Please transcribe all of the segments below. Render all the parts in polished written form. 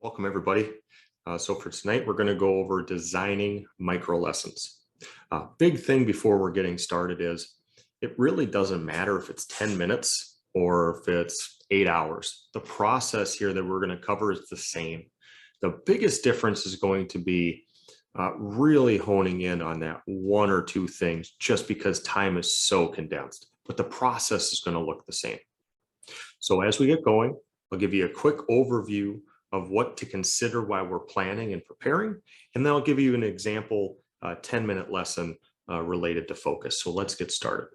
Welcome, everybody. So for tonight, we're going to go over designing micro lessons. Big thing before we're getting started is it really doesn't matter if it's 10 minutes or if it's 8 hours. The process here that we're going to cover is the same. The biggest difference is going to be really honing in on that one or two things just because time is so condensed, but the process is going to look the same. So as we get going, I'll give you a quick overview of what to consider while we're planning and preparing, and then I'll give you an example 10-minute lesson related to focus. So let's get started.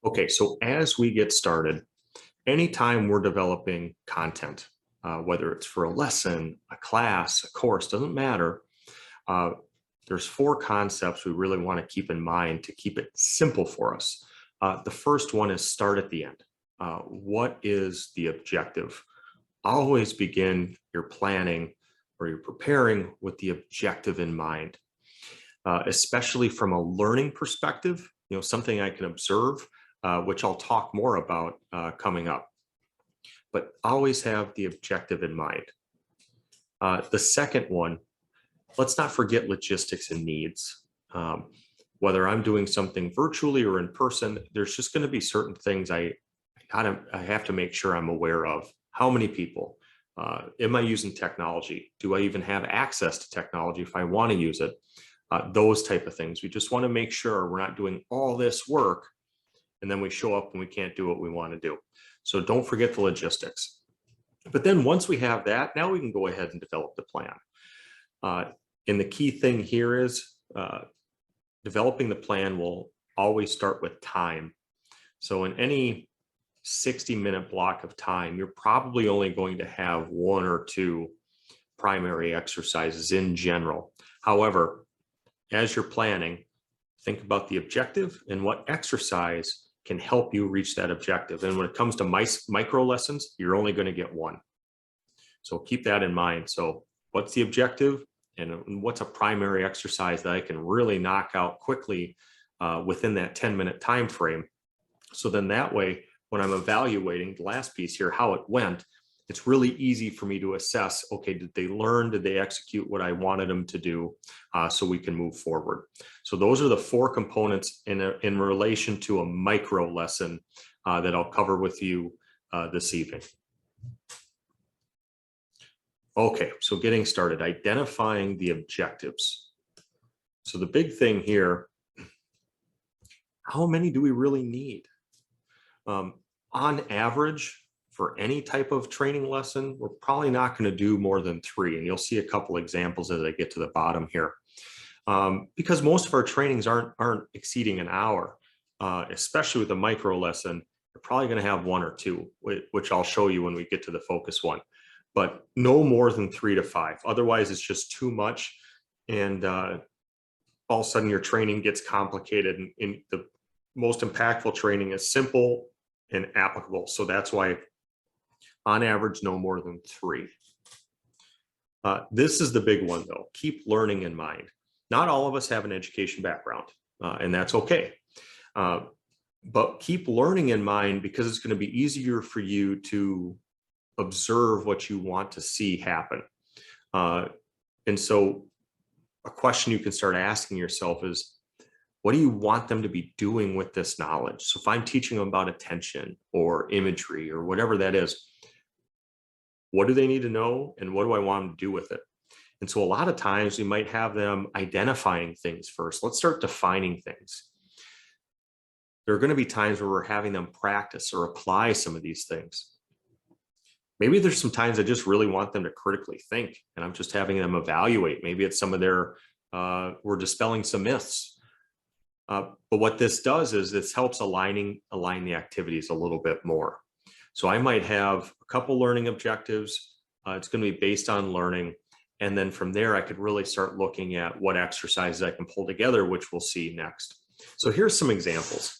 Okay, so as we get started, anytime we're developing content, whether it's for a lesson, a class, a course, doesn't matter, there's 4 concepts we really want to keep in mind to keep it simple for us. The first one is start at the end. What is the objective? Always begin your planning or your preparing with the objective in mind, especially from a learning perspective, something I can observe, which I'll talk more about coming up. But always have the objective in mind. The second one, let's not forget logistics and needs. Whether I'm doing something virtually or in person, there's just going to be certain things I have to make sure I'm aware of. How many people? Am I using technology? Do I even have access to technology if I want to use it? Those type of things. We just want to make sure we're not doing all this work and then we show up and we can't do what we want to do. So don't forget the logistics. But then once we have that, now we can go ahead and develop the plan. And the key thing here is developing the plan will always start with time. So in any 60-minute block of time, you're probably only going to have 1 or 2 primary exercises in general. However, as you're planning, think about the objective and what exercise can help you reach that objective. And when it comes to micro lessons, you're only going to get 1. So keep that in mind. So what's the objective? And what's a primary exercise that I can really knock out quickly within that 10-minute time frame? So then that way, when I'm evaluating the last piece here, how it went, it's really easy for me to assess, okay, did they learn? Did they execute what I wanted them to do so we can move forward? So those are the 4 components in relation to a micro lesson that I'll cover with you this evening. Okay, so getting started, identifying the objectives. So the big thing here, how many do we really need? On average, for any type of training lesson, we're probably not going to do more than 3. And you'll see a couple examples as I get to the bottom here. Because most of our trainings aren't exceeding an hour, especially with a micro lesson, you're probably going to have 1 or 2, which I'll show you when we get to the focus one. But no more than 3 to 5. Otherwise, it's just too much. And all of a sudden, your training gets complicated. And the most impactful training is simple and applicable. So that's why, on average, no more than 3. This is the big one, though. Keep learning in mind. Not all of us have an education background, and that's okay. But keep learning in mind because it's going to be easier for you to observe what you want to see happen. And so a question you can start asking yourself is, what do you want them to be doing with this knowledge? So if I'm teaching them about attention or imagery or whatever that is, what do they need to know and what do I want them to do with it? And so a lot of times we might have them identifying things first. Let's start defining things. There are going to be times where we're having them practice or apply some of these things. Maybe there's some times I just really want them to critically think and I'm just having them evaluate. Maybe it's some of their, we're dispelling some myths. But what this does is this helps align the activities a little bit more. So I might have a couple learning objectives. It's going to be based on learning. And then from there, I could really start looking at what exercises I can pull together, which we'll see next. So here's some examples.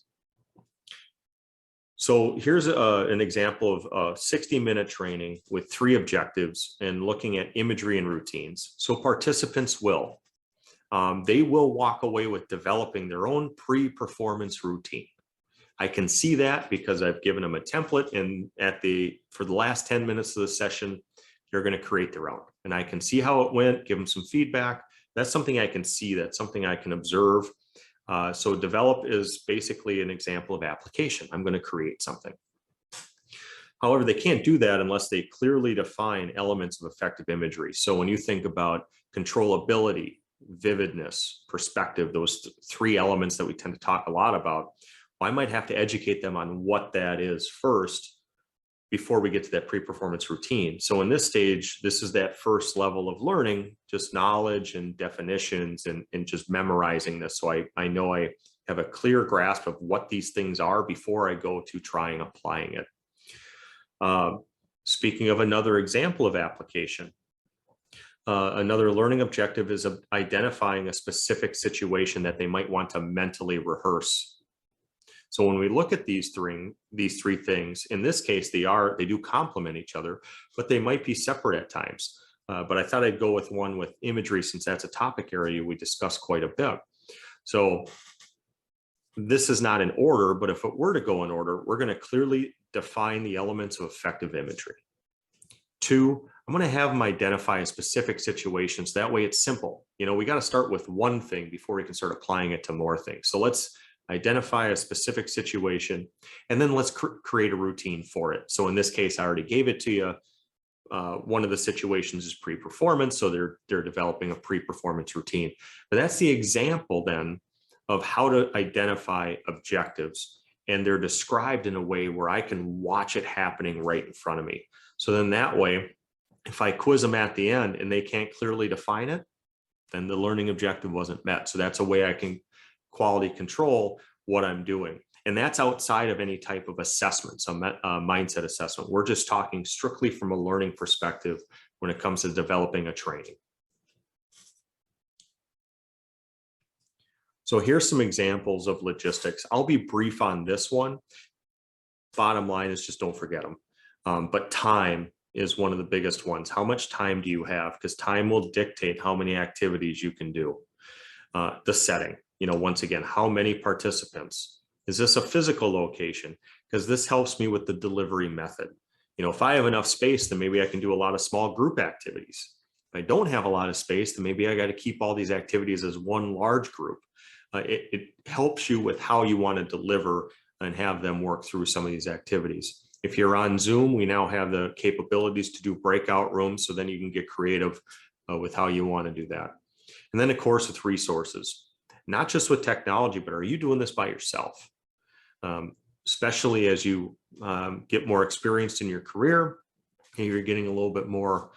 So here's an example of a 60-minute training with 3 objectives and looking at imagery and routines. So participants they will walk away with developing their own pre-performance routine. I can see that because I've given them a template, and for the last 10 minutes of the session, they're going to create their own. And I can see how it went, give them some feedback. That's something I can see, that's something I can observe. So develop is basically an example of application. I'm going to create something. However, they can't do that unless they clearly define elements of effective imagery. So when you think about controllability, vividness, perspective, those three elements that we tend to talk a lot about, I might have to educate them on what that is first before we get to that pre-performance routine. So in this stage, this is that first level of learning, just knowledge and definitions and just memorizing this. So I know I have a clear grasp of what these things are before I go to trying applying it. Speaking of another example of application, another learning objective is identifying a specific situation that they might want to mentally rehearse. So when we look at these three things, in this case, they do complement each other, but they might be separate at times. But I thought I'd go with one with imagery, since that's a topic area we discuss quite a bit. So this is not in order, but if it were to go in order, we're going to clearly define the elements of effective imagery. 2, I'm going to have them identify a specific situation. So that way it's simple. We got to start with one thing before we can start applying it to more things. So let's identify a specific situation, and then let's create a routine for it. So in this case, I already gave it to you. One of the situations is pre-performance. So they're developing a pre-performance routine. But that's the example then of how to identify objectives, and they're described in a way where I can watch it happening right in front of me. So then that way, if I quiz them at the end and they can't clearly define it, then the learning objective wasn't met. So that's a way I can quality control what I'm doing. And that's outside of any type of assessment, so mindset assessment. We're just talking strictly from a learning perspective when it comes to developing a training. So here's some examples of logistics. I'll be brief on this one. Bottom line is just don't forget them. But time is one of the biggest ones. How much time do you have? Because time will dictate how many activities you can do. The setting, once again, how many participants? Is this a physical location? Because this helps me with the delivery method. If I have enough space, then maybe I can do a lot of small group activities. If I don't have a lot of space, then maybe I got to keep all these activities as one large group. It helps you with how you want to deliver and have them work through some of these activities. If you're on Zoom, we now have the capabilities to do breakout rooms, so then you can get creative with how you want to do that. And then, of course, with resources, not just with technology, but are you doing this by yourself? Especially as you get more experienced in your career, and you're getting a little bit more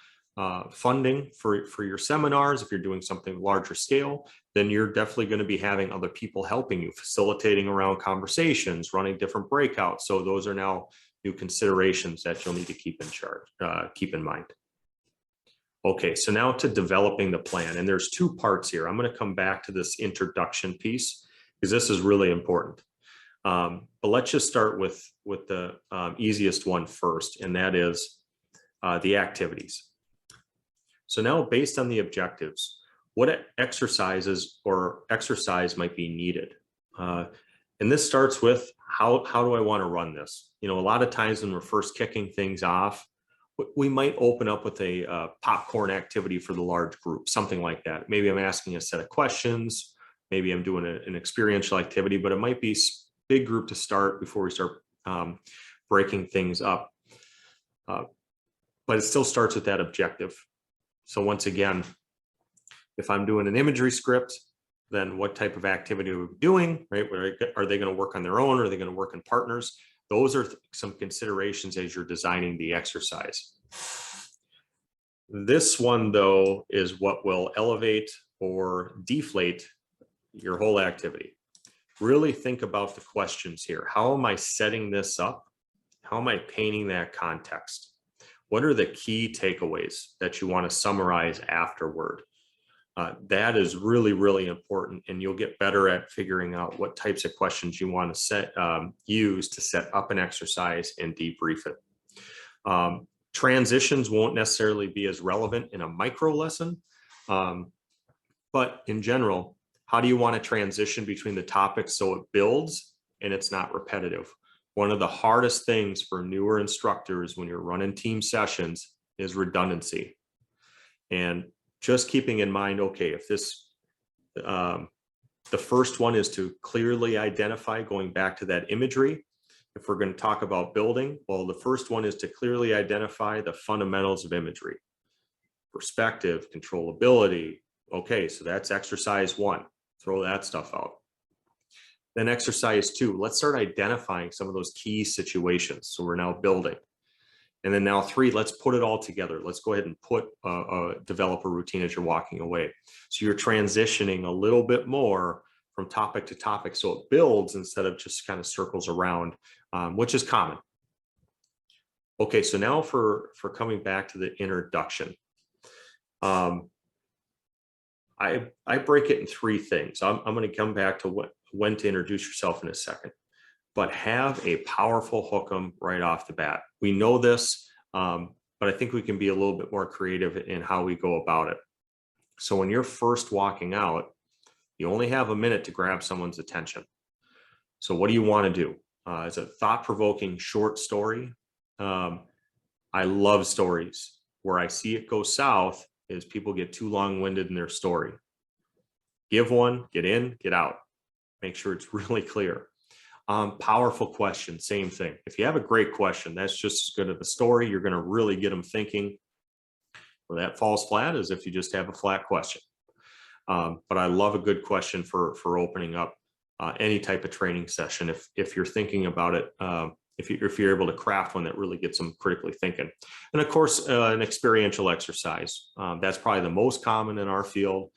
funding for your seminars. If you're doing something larger scale, then you're definitely going to be having other people helping you, facilitating around conversations, running different breakouts. So those are now new considerations that you'll need to keep in mind. Okay, so now to developing the plan, and there's 2 parts here. I'm going to come back to this introduction piece because this is really important. But let's just start with the easiest one first, and that is the activities. So now, based on the objectives, what exercise might be needed? And this starts with how do I want to run this? A lot of times when we're first kicking things off, we might open up with a popcorn activity for the large group, something like that. Maybe I'm asking a set of questions, maybe I'm doing an experiential activity, but it might be big group to start before we start breaking things up. But it still starts with that objective. So once again, if I'm doing an imagery script, then what type of activity are we doing, right? Are they going to work on their own? Or are they going to work in partners? Those are some considerations as you're designing the exercise. This one, though, is what will elevate or deflate your whole activity. Really think about the questions here. How am I setting this up? How am I painting that context? What are the key takeaways that you want to summarize afterward? That is really, really important, and you'll get better at figuring out what types of questions you want to use to set up an exercise and debrief it. Transitions won't necessarily be as relevant in a micro lesson, but in general, how do you want to transition between the topics so it builds and it's not repetitive. One of the hardest things for newer instructors when you're running team sessions is redundancy. And just keeping in mind, okay, if this, the first one is to clearly identify, going back to that imagery. If we're going to talk about building, well, the first one is to clearly identify the fundamentals of imagery. Perspective, controllability. Okay, so that's exercise 1. Throw that stuff out. Then exercise 2, let's start identifying some of those key situations. So we're now building. And then now 3, let's put it all together. Let's go ahead and develop a routine as you're walking away. So you're transitioning a little bit more from topic to topic. So it builds instead of just kind of circles around, which is common. Okay, so now for coming back to the introduction. I break it in 3 things. I'm going to come back to when to introduce yourself in a second, but have a powerful hook 'em right off the bat. We know this, but I think we can be a little bit more creative in how we go about it. So when you're first walking out, you only have a minute to grab someone's attention. So what do you want to do? It's a thought-provoking short story. I love stories. Where I see it go south is people get too long-winded in their story. Give one, get in, get out. Make sure it's really clear. Powerful question, same thing. If you have a great question, that's just as good of a story. You're going to really get them thinking. Where that falls flat is if you just have a flat question. But I love a good question for opening up any type of training session. If you're thinking about it, if you're able to craft one that really gets them critically thinking. And of course, an experiential exercise. That's probably the most common in our field.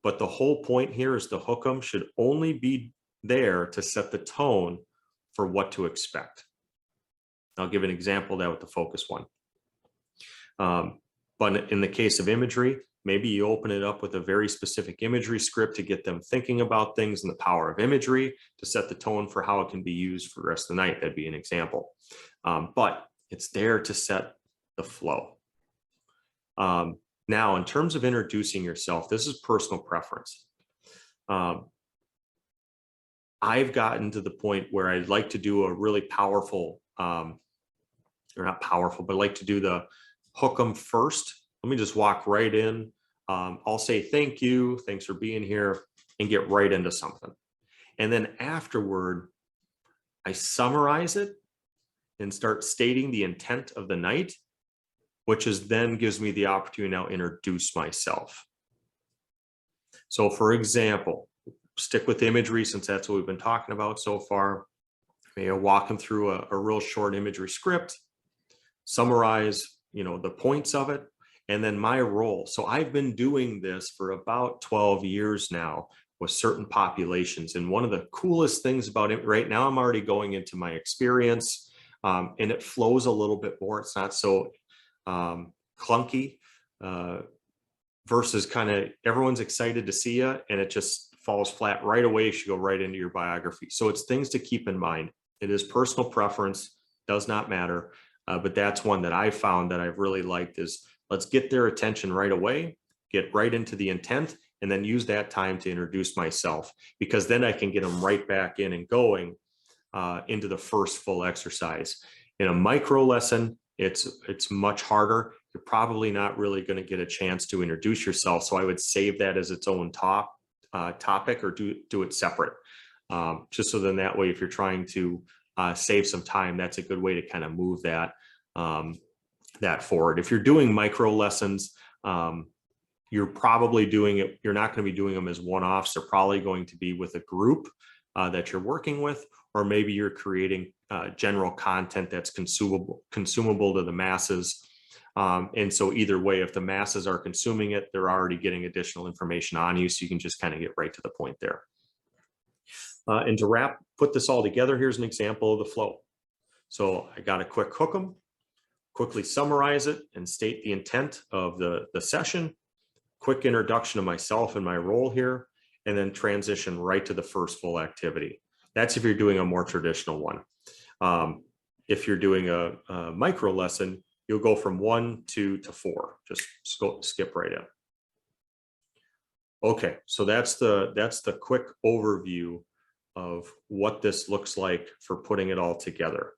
But the whole point here is the hook 'em should only be there to set the tone for what to expect. I'll give an example of that with the focus one. But in the case of imagery, maybe you open it up with a very specific imagery script to get them thinking about things and the power of imagery to set the tone for how it can be used for the rest of the night. That'd be an example. But it's there to set the flow. Now, in terms of introducing yourself, this is personal preference. I've gotten to the point where I'd like to do a really powerful, or not powerful, but I like to do the hook 'em first. Let me just walk right in. I'll say thank you, thanks for being here, and get right into something. And then afterward, I summarize it and start stating the intent of the night, which is then gives me the opportunity to now introduce myself. So for example, stick with imagery since that's what we've been talking about so far. Maybe walk them through a real short imagery script, summarize, the points of it, and then my role. So I've been doing this for about 12 years now with certain populations. And one of the coolest things about it right now, I'm already going into my experience, and it flows a little bit more. It's not so clunky versus kind of everyone's excited to see you and it just falls flat right away. You should go right into your biography. So it's things to keep in mind. It is personal preference, does not matter. But that's one that I found that I've really liked is let's get their attention right away, get right into the intent, and then use that time to introduce myself, because then I can get them right back in and going into the first full exercise. In a micro lesson, it's much harder. You're probably not really going to get a chance to introduce yourself. So I would save that as its own topic or do it separate. Just so then that way, if you're trying to save some time, that's a good way to kind of move that forward. If you're doing micro lessons, you're probably doing it. You're not going to be doing them as one-offs. They're probably going to be with a group that you're working with, or maybe you're creating general content that's consumable to the masses. And so either way, if the masses are consuming it, they're already getting additional information on you. So you can just kind of get right to the point there. And to put this all together, here's an example of the flow. So I got a quick hook 'em, quickly summarize it and state the intent of the session, quick introduction of myself and my role here, and then transition right to the first full activity. That's if you're doing a more traditional one. If you're doing a micro lesson, you'll go from 1, 2 to 4. Just skip right in. Okay, so that's the quick overview of what this looks like for putting it all together.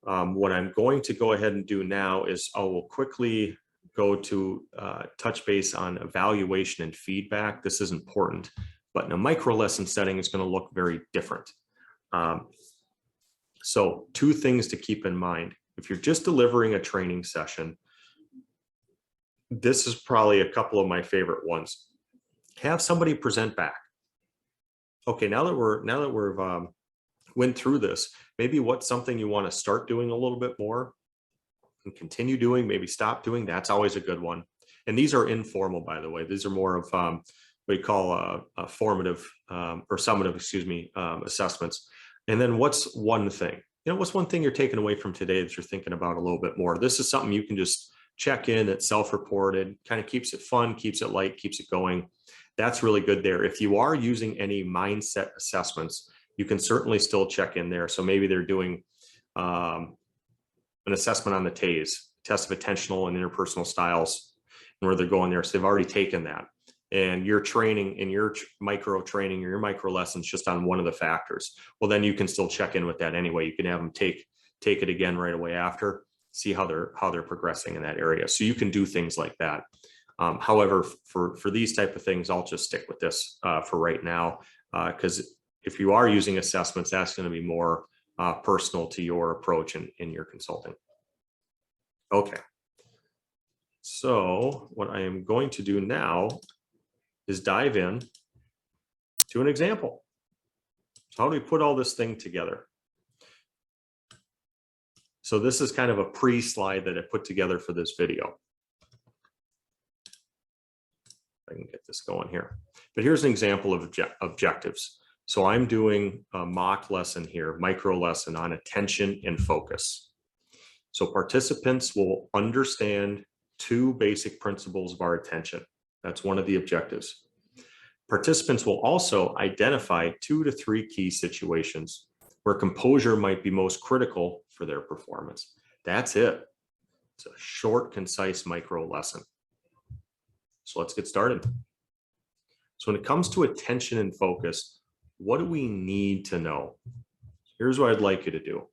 What I'm going to go ahead and do now is I will quickly go to touch base on evaluation and feedback. This is important, but in a micro lesson setting, it's going to look very different. So 2 things to keep in mind. If you're just delivering a training session, this is probably a couple of my favorite ones. Have somebody present back. Okay, now that we've went through this, maybe what's something you want to start doing a little bit more and continue doing, maybe stop doing. That's always a good one. And these are informal, by the way. These are more of what we call a formative or summative, assessments. And then what's one thing? What's one thing you're taking away from today that you're thinking about a little bit more? This is something you can just check in. It's self-reported, kind of keeps it fun, keeps it light, keeps it going. That's really good there. If you are using any mindset assessments, you can certainly still check in there. So maybe they're doing an assessment on the TASE, test of attentional and interpersonal styles, and where they're going there. So they've already taken that. And you're training in your micro training or your micro lessons just on one of the factors. Well, then you can still check in with that anyway. You can have them take it again right away after, see how they're progressing in that area. So you can do things like that. However, for these type of things, I'll just stick with this for right now, because if you are using assessments, that's going to be more personal to your approach in your consulting. Okay. So what I am going to do now is dive in to an example. So how do we put all this thing together? So this is kind of a pre-slide that I put together for this video. I can get this going here. But here's an example of objectives. So I'm doing a mock lesson here, micro lesson on attention and focus. So participants will understand 2 basic principles of our attention. That's one of the objectives. Participants will also identify 2 to 3 key situations where composure might be most critical for their performance. That's it. It's a short, concise micro lesson. So let's get started. So when it comes to attention and focus, what do we need to know? Here's what I'd like you to do.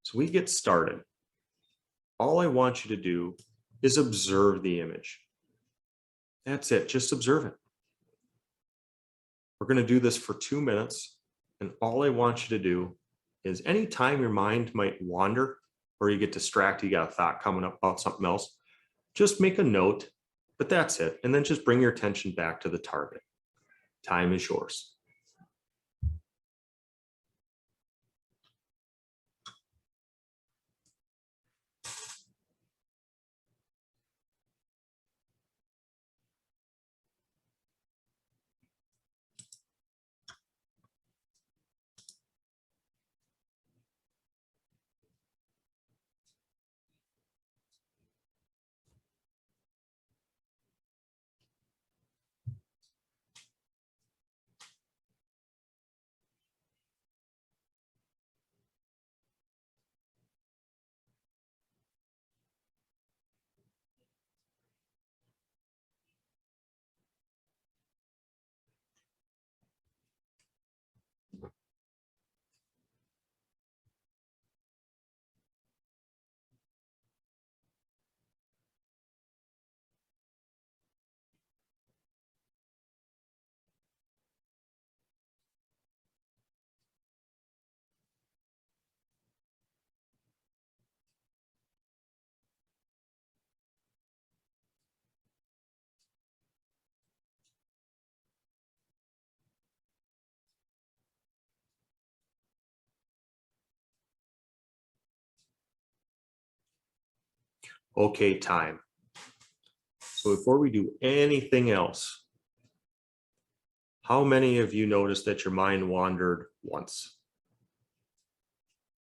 So we get started. All I want you to do is observe the image. That's it, just observe it. We're going to do this for 2 minutes, and all I want you to do is anytime your mind might wander or you get distracted, you got a thought coming up about something else, just make a note, but that's it. And then just bring your attention back to the target. Time is yours. Okay, time. So before we do anything else, how many of you noticed that your mind wandered once,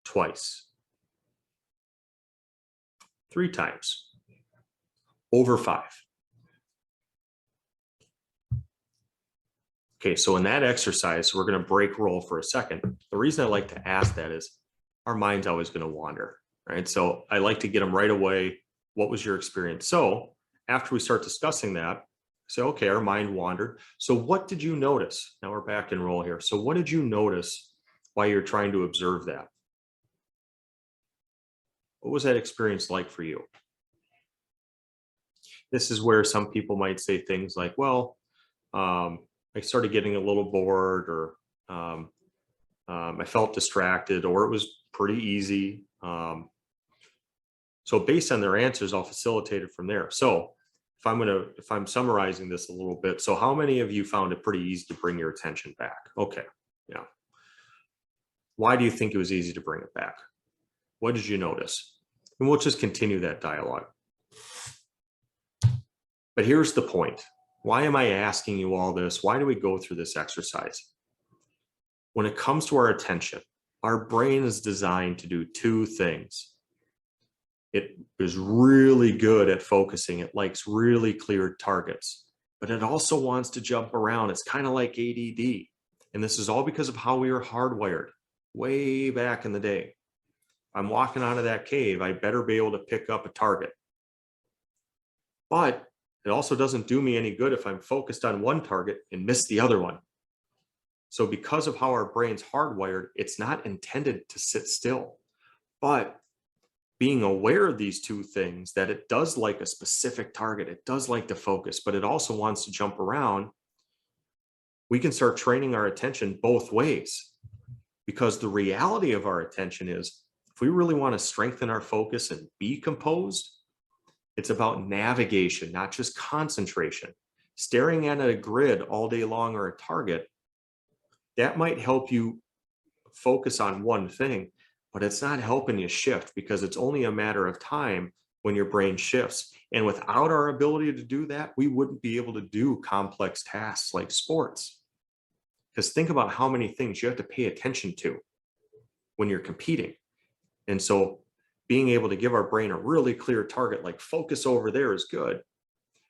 twice, 3 times, over 5? Okay, so in that exercise, we're going to break roll for a second. The reason I like to ask that is our mind's always going to wander, right? So I like to get them right away. What was your experience? So after we start discussing that, Say, okay, our mind wandered. So what did you notice? Now we're back in roll here. So what did you notice while you're trying to observe that? What was that experience like for you? This is where some people might say things like, well, I started getting a little bored, or I felt distracted, or it was pretty easy. So based on their answers, I'll facilitate it from there. So if I'm summarizing this a little bit, so how many of you found it pretty easy to bring your attention back? Okay, yeah. Why do you think it was easy to bring it back? What did you notice? And we'll just continue that dialogue. But here's the point. Why am I asking you all this? Why do we go through this exercise? When it comes to our attention, our brain is designed to do two things. It is really good at focusing. It likes really clear targets, but it also wants to jump around. It's kind of like ADD. And this is all because of how we were hardwired way back in the day. I'm walking out of that cave, I better be able to pick up a target. But it also doesn't do me any good if I'm focused on one target and miss the other one. So because of how our brain's hardwired, it's not intended to sit still. But being aware of these two things, that it does like a specific target, it does like to focus, but it also wants to jump around, we can start training our attention both ways. Because the reality of our attention is, if we really want to strengthen our focus and be composed, it's about navigation, not just concentration. Staring at a grid all day long or a target, that might help you focus on one thing, but it's not helping you shift, because it's only a matter of time when your brain shifts. And without our ability to do that, we wouldn't be able to do complex tasks like sports. Because think about how many things you have to pay attention to when you're competing. And so being able to give our brain a really clear target, like focus over there, is good.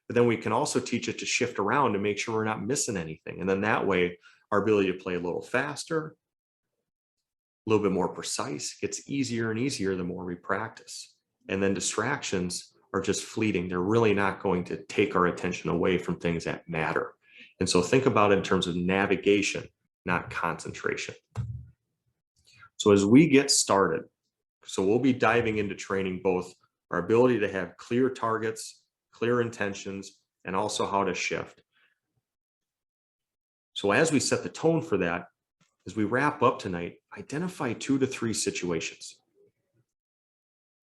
But then we can also teach it to shift around to make sure we're not missing anything. And then that way, our ability to play a little faster, a little bit more precise, gets easier and easier the more we practice. And then distractions are just fleeting. They're really not going to take our attention away from things that matter. And so think about it in terms of navigation, not concentration. So as we get started, so we'll be diving into training both our ability to have clear targets, clear intentions, and also how to shift. So as we set the tone for that, as we wrap up tonight, identify 2 to 3 situations.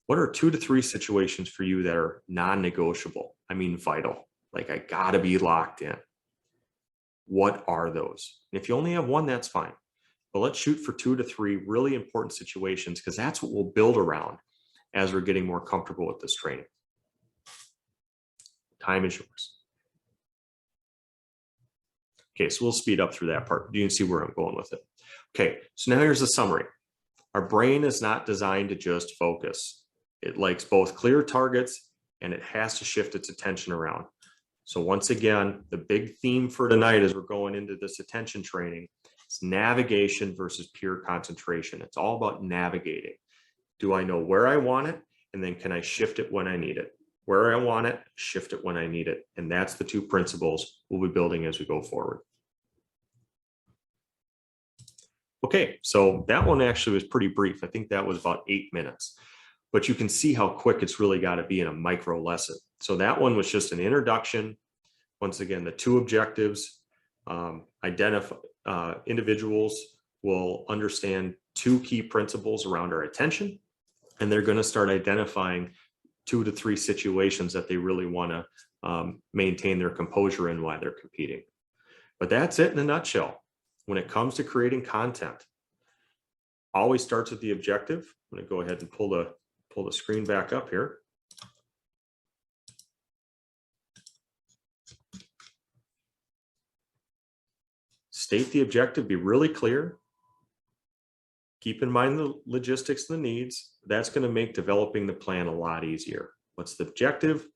What are 2 to 3 situations for you that are non-negotiable? I mean, vital, like I gotta be locked in. What are those? And if you only have one, that's fine. But let's shoot for 2 to 3 really important situations, because that's what we'll build around as we're getting more comfortable with this training. Time is yours. Okay, so we'll speed up through that part. You can see where I'm going with it. Okay, so now here's the summary. Our brain is not designed to just focus. It likes both clear targets, and it has to shift its attention around. So once again, the big theme for tonight as we're going into this attention training is navigation versus pure concentration. It's all about navigating. Do I know where I want it? And then can I shift it when I need it? Where I want it, shift it when I need it. And that's the 2 principles we'll be building as we go forward. Okay, so that one actually was pretty brief. I think that was about 8 minutes, but you can see how quick it's really got to be in a micro lesson. So that one was just an introduction. Once again, the 2 objectives, individuals will understand 2 key principles around our attention, and they're going to start identifying 2 to 3 situations that they really want to maintain their composure in while they're competing. But that's it in a nutshell. When it comes to creating content, always starts with the objective. I'm going to go ahead and pull the screen back up here. State the objective, be really clear. Keep in mind the logistics and the needs. That's going to make developing the plan a lot easier. What's the objective?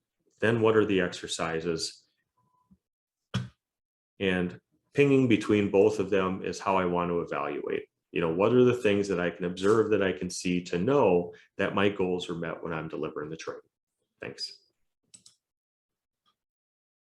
Then what are the exercises? And pinging between both of them is how I want to evaluate. What are the things that I can observe, that I can see, to know that my goals are met when I'm delivering the training? Thanks.